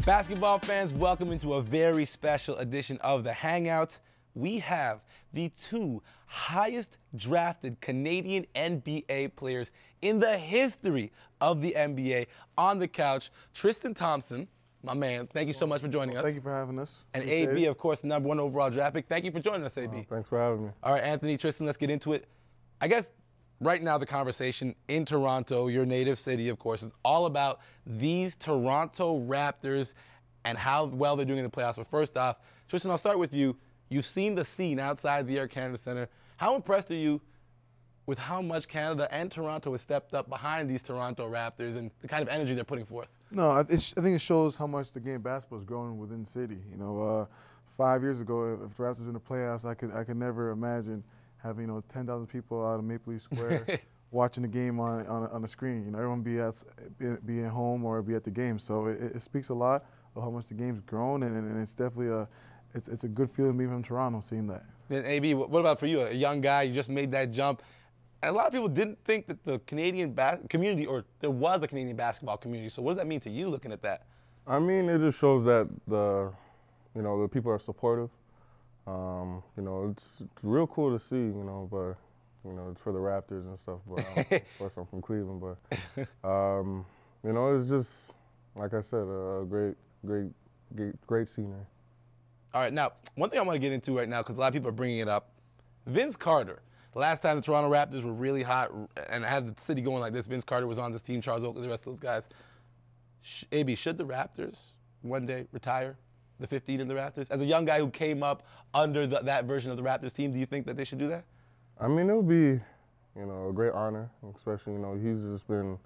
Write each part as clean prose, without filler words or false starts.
Basketball fans, welcome into a very special edition of the Hangout. We have the two highest drafted Canadian NBA players in the history of the NBA on the couch. Tristan Thompson, my man, thank you so much for joining us. Thank you for having us. And AB, of course, #1 overall draft pick. Thank you for joining us, AB. Thanks for having me. All right, Anthony, Tristan, let's get into it. I guess right now the conversation in Toronto, your native city, of course, is all about these Toronto Raptors and how well they're doing in the playoffs. But first off, Tristan, I'll start with you. You've seen the scene outside the Air Canada Centre. How impressed are you with how much Canada and Toronto has stepped up behind these Toronto Raptors and the kind of energy they're putting forth? No, I think it shows how much the game of basketball is growing within the city. 5 years ago, if the Raptors were in the playoffs, I could never imagine having 10,000 people out of Maple Leaf Square watching the game on a screen. Everyone be at home or be at the game. So it speaks a lot of how much the game's grown, and it's definitely it's a good feeling being from Toronto, seeing that. And AB, what about for you? A young guy, you just made that jump. And a lot of people didn't think that the Canadian community, or there was a Canadian basketball community. So what does that mean to you looking at that? I mean, it just shows that the people are supportive. It's real cool to see, but it's for the Raptors and stuff. But of course, I'm from Cleveland, but it's just, like I said, a great scenery. All right, now, one thing I want to get into right now, because a lot of people are bringing it up, Vince Carter. The last time the Toronto Raptors were really hot and had the city going like this, Vince Carter was on this team, Charles Oakley, the rest of those guys. AB, should the Raptors one day retire the 15 in the Raptors? As a young guy who came up under that version of the Raptors team, do you think that they should do that? I mean, it would be, a great honor, especially, he's just been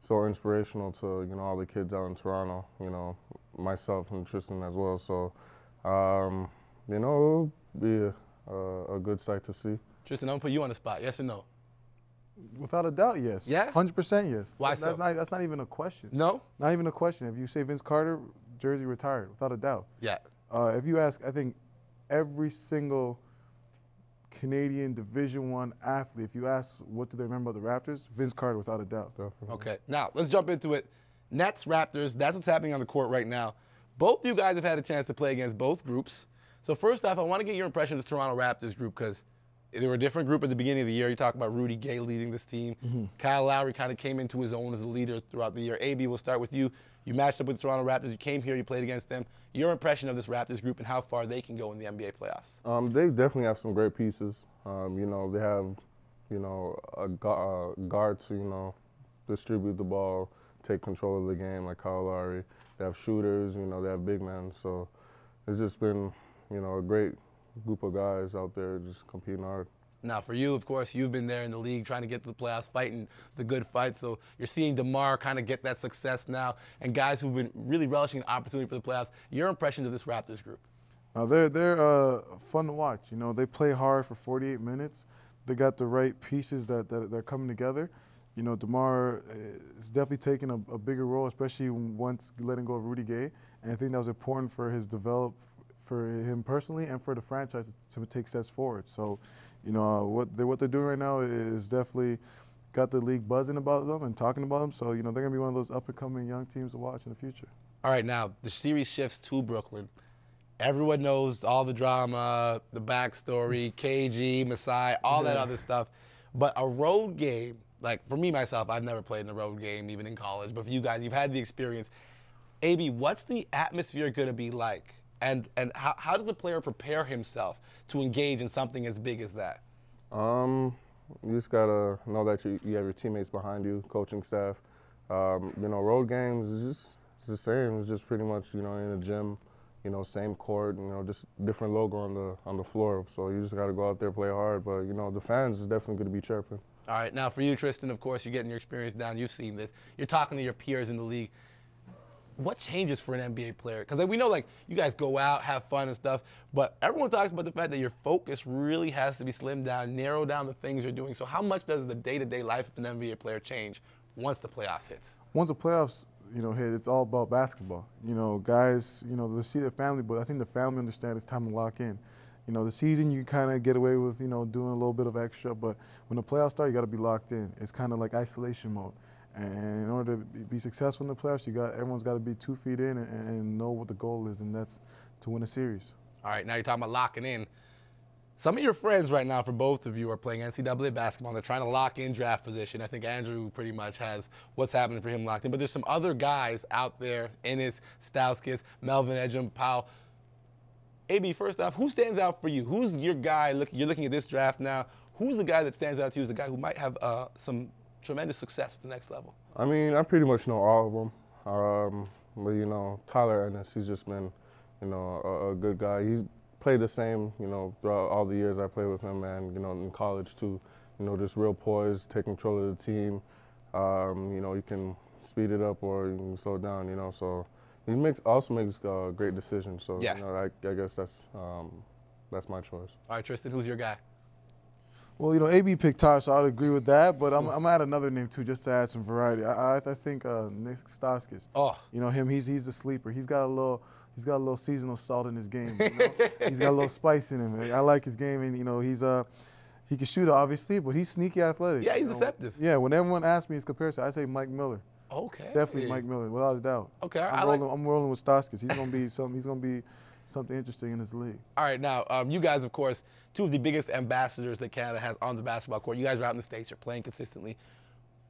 so inspirational to, all the kids out in Toronto, myself and Tristan as well. So, it would be a good sight to see. Tristan, I'm going to put you on the spot. Yes or no? Without a doubt, yes. Yeah? 100% yes. Why so? That's not even a question. No? Not even a question. If you say Vince Carter, jersey retired, without a doubt. Yeah. If you ask, I think, every single Canadian Division I athlete, if you ask what do they remember about the Raptors, Vince Carter, without a doubt. Definitely. Okay, now let's jump into it. Nets, Raptors, that's what's happening on the court right now. Both you guys have had a chance to play against both groups. So first off, I want to get your impression of this Toronto Raptors group, because they were a different group at the beginning of the year. You talk about Rudy Gay leading this team. Kyle Lowry kind of came into his own as a leader throughout the year. AB, we'll start with you. You matched up with the Toronto Raptors. You came here. You played against them. Your impression of this Raptors group and how far they can go in the NBA playoffs? They definitely have some great pieces. They have, guards to, distribute the ball, take control of the game like Kyle Lowry. They have shooters. They have big men. So it's just been, a great group of guys out there just competing hard. Now, for you, of course, you've been there in the league trying to get to the playoffs, fighting the good fight. So you're seeing DeMar kind of get that success now, and guys who've been really relishing an opportunity for the playoffs. Your impression of this Raptors group? They're fun to watch. They play hard for 48 minutes. They got the right pieces that are coming together. DeMar is definitely taking a bigger role, especially once letting go of Rudy Gay. And I think that was important for for him personally and for the franchise to take steps forward. So, what they're doing right now is definitely got the league buzzing about them and talking about them. So, they're going to be one of those up-and-coming young teams to watch in the future. All right, now the series shifts to Brooklyn. Everyone knows all the drama, the backstory, KG, Masai, all that other stuff. But a road game, like for me, myself, I've never played in a road game, even in college. But for you guys, you've had the experience. AB, what's the atmosphere going to be like? And how does the player prepare himself to engage in something as big as that? You just got to know that you have your teammates behind you, coaching staff. Road games is just the same. It's just pretty much, in a gym, same court, just different logo on the floor. So you just got to go out there, play hard. But, the fans is definitely going to be chirping. All right, now for you, Tristan, of course, you're getting your experience down. You've seen this. You're talking to your peers in the league. What changes for an NBA player? Because we know, you guys go out, have fun and stuff, but everyone talks about the fact that your focus really has to be slimmed down, narrow down the things you're doing. So how much does the day-to-day life of an NBA player change once the playoffs hits? Once the playoffs, hit, it's all about basketball. Guys, they see their family, but I think the family understand it's time to lock in. The season you kind of get away with, doing a little bit of extra, but when the playoffs start, you got to be locked in. It's kind of like isolation mode. And in order to be successful in the playoffs, everyone's got to be 2 feet in and know what the goal is, and that's to win a series. All right, now you're talking about locking in. Some of your friends right now, for both of you, are playing NCAA basketball. They're trying to lock in draft position. I think Andrew pretty much has what's happening for him locked in. But there's some other guys out there, Ennis, Stauskas, Melvin Edgem, Powell. AB, first off, who stands out for you? Who's your guy? You're looking at this draft now. Who's the guy that stands out to you as a guy who might have some tremendous success at the next level? I mean, I pretty much know all of them. But, you know, Tyler Ennis, he's just been, you know, a good guy. He's played the same, you know, throughout all the years I played with him, and, you know, in college too. You know, just real poised, take control of the team. You know, you can speed it up or you can slow it down, you know. So he also makes great decisions. So, yeah. You know, I guess that's my choice. All right, Tristan, who's your guy? Well, you know, AB picked Tyler, so I would agree with that. But I'm going to add another name, too, just to add some variety. I think Nick Stauskas. Oh. You know, he's the sleeper. He's got a little seasonal salt in his game. You know? He's got a little spice in him. I like his game, and, you know, he can shoot, obviously, but he's sneaky athletic. Yeah, he's deceptive. Yeah, when everyone asks me his comparison, I say Mike Miller. Okay. Definitely Mike Miller, without a doubt. Okay, I'm rolling with Stauskas. He's going to be something interesting in this league. All right, now, you guys, of course, two of the biggest ambassadors that Canada has on the basketball court. You guys are out in the States. You're playing consistently.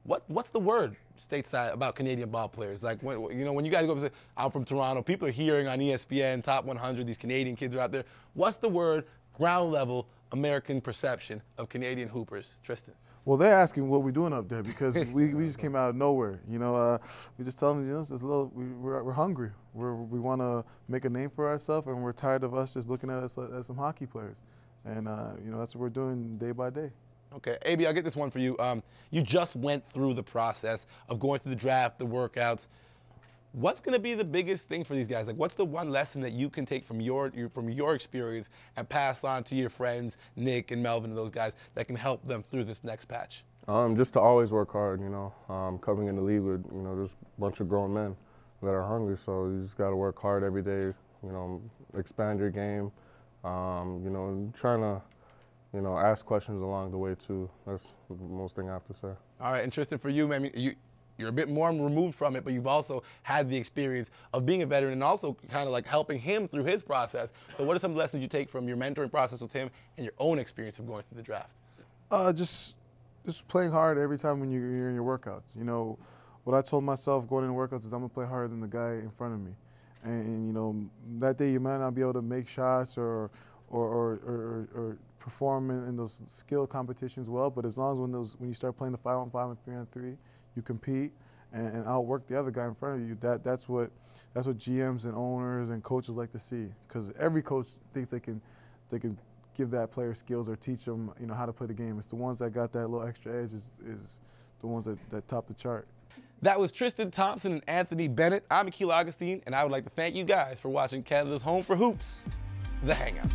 What's the word stateside about Canadian ball players? Like, when you guys go up and say, I'm from Toronto, people are hearing on ESPN, Top 100, these Canadian kids are out there. What's the word, ground level, American perception of Canadian hoopers? Tristan. Well, they're asking what we're doing up there because we just came out of nowhere. You know, we just tell them, you know, it's a little, we're hungry. We want to make a name for ourselves, and we're tired of us just looking at us as some hockey players. And, you know, that's what we're doing day by day. Okay, AB, I'll get this one for you. You just went through the process of going through the draft, the workouts. What's going to be the biggest thing for these guys? Like, what's the one lesson that you can take from your experience and pass on to your friends, Nick and Melvin and those guys, that can help them through this next patch? Just to always work hard, you know. Coming in the league with, you know, just a bunch of grown men that are hungry, so you just got to work hard every day, you know, expand your game, you know, trying to, you know, ask questions along the way too. That's the most thing I have to say. All right, and Tristan, for you, man, you're a bit more removed from it, but you've also had the experience of being a veteran and also kind of like helping him through his process. So what are some lessons you take from your mentoring process with him and your own experience of going through the draft? Just playing hard every time when you're in your workouts. You know, what I told myself going into workouts is I'm going to play harder than the guy in front of me. And you know, that day you might not be able to make shots or perform in those skill competitions well, but as long as when you start playing the 5-on-5 and 3-on-3, you compete and outwork the other guy in front of you. That's what GMs and owners and coaches like to see, because every coach thinks they can give that player skills or teach them, you know, how to play the game. It's the ones that got that little extra edge is the ones that top the chart. That was Tristan Thompson and Anthony Bennett. I'm Akil Augustine, and I would like to thank you guys for watching Canada's Home for Hoops, The Hangout.